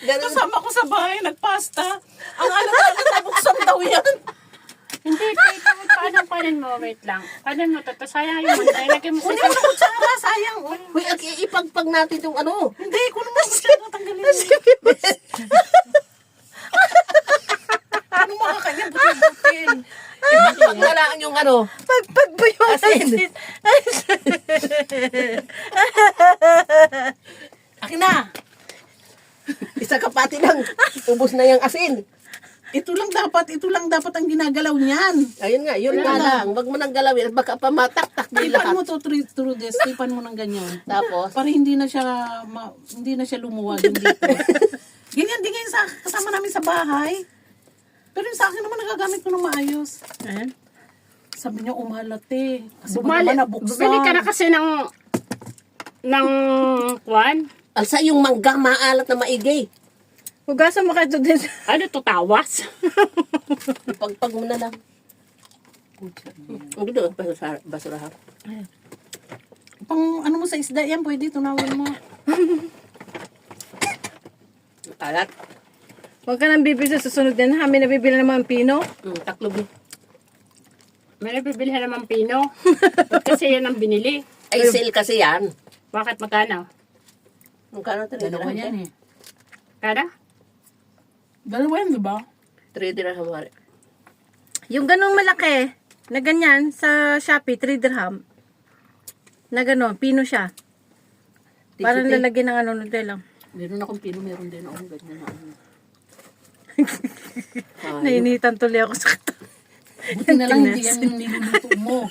Ganun. Kasama ko sa bahay, nagpasta. Ang alat-alat, nabuksan daw yan. Hindi, paano panin mo? Wait lang. Panin mo to? Sayang yung mantay. Lagyan mo Kunin sa mo na kutsara, sayang. Oh. Uy, ipagpag natin yung ano. Hindi, kunin mo na kutsara, tanggalin mo. Ano mga kanya, butil-butil. Ipagpag na lang yung ano. Pagpag po yung Asin. asin. Akin na. Isa kapati lang. Ubus na yung asin. Ito lang dapat ang ginagalaw niyan. Ayun nga, yun nga lang. Wag mo nang galawin at baka pamatak-tak din Tipan lahat. mo to through this, tipan mo ng ganyan. Tapos, Para hindi na siya lumuwag yung dito. Ganyan din ngayon sa kasama namin sa bahay. Pero yung sa akin naman nagagamit ko ng maayos. Ayan. Sabi niya umalat eh. Kasi Bumili, ba nabuksan? bumili ka na kasi ng kwan. alsa yung mangga maalat na maigay. Hugasan mo kayo din. Ano to, tawas? Ipagpag mo na lang. Ang gano'n, basurahan. Pang ano mo sa isda yan, pwede tunawin mo. Alat. Huwag ka nang bibili sa susunod din. Kami nabibili ng mga pino. Taklob mo. May nabibilhan naman pino. Kasi yan ang binili. Ay, sale kasi yan. Bakit magkano? Magkano 3 Dalawa dirham? yan eh. Kada? Dalawa yan, di ba? 3 dirham. Mare. Yung ganong malaki, na ganyan, sa Shopee, 3 dirham. Na gano'n, pino siya. Parang Tikit eh. lalagyan ng ano, Nutella. Meron akong pino, meron din akong ganyan na ano. Nainitan tuloy ako sa kata. Buti na lang hindi yan yung niluluto mo.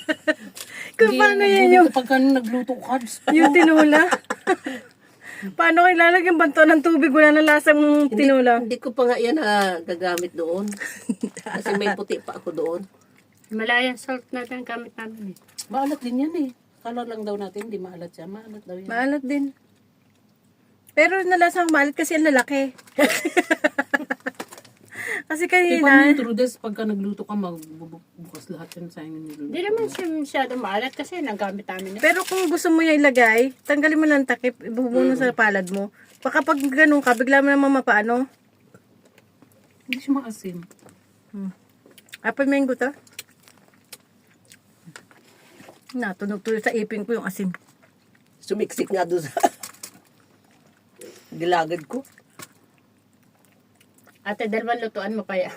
Kung paano yan yung, Pagka nagluto ka, Diyos ko. yung tinula. Paano kayo lalagyan banto ng tubig? Wala na lasang tinula. Hindi ko pa nga yan gagamit doon. Kasi may puti pa ako doon. Malayan salt natin ang gamit namin eh. Maalat din yan eh. Kala lang daw natin, hindi maalat siya. Maalat daw yan. Maalat din. Pero nalasang maalat kasi ang lalaki. Kasi Ipan mo kanina, yung trudes, pagka nagluto ka, magbukas lahat yan sa inyo niluluto. Hindi naman siya masyado maalat kasi nagamit namin eh. pero kung gusto mo yung ilagay, tanggalin mo lang takip, ibubuno sa palad mo. Baka pag ganun ka, bigla mo naman mapaano. Hindi siya maasim. Apple mango to. Natunog tuloy sa ipin ko yung asin. Sumiksik nga doon sa gilagad ko. Ate, dalawang lutuan mo pa yan.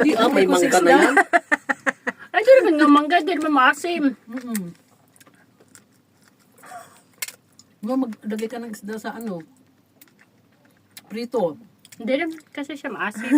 Hindi may mangga na yan. Ay, di naman nga mangga, di naman maasim. Maglagay ka ng isda sa ano? Prito. Hindi naman kasi siya maasim.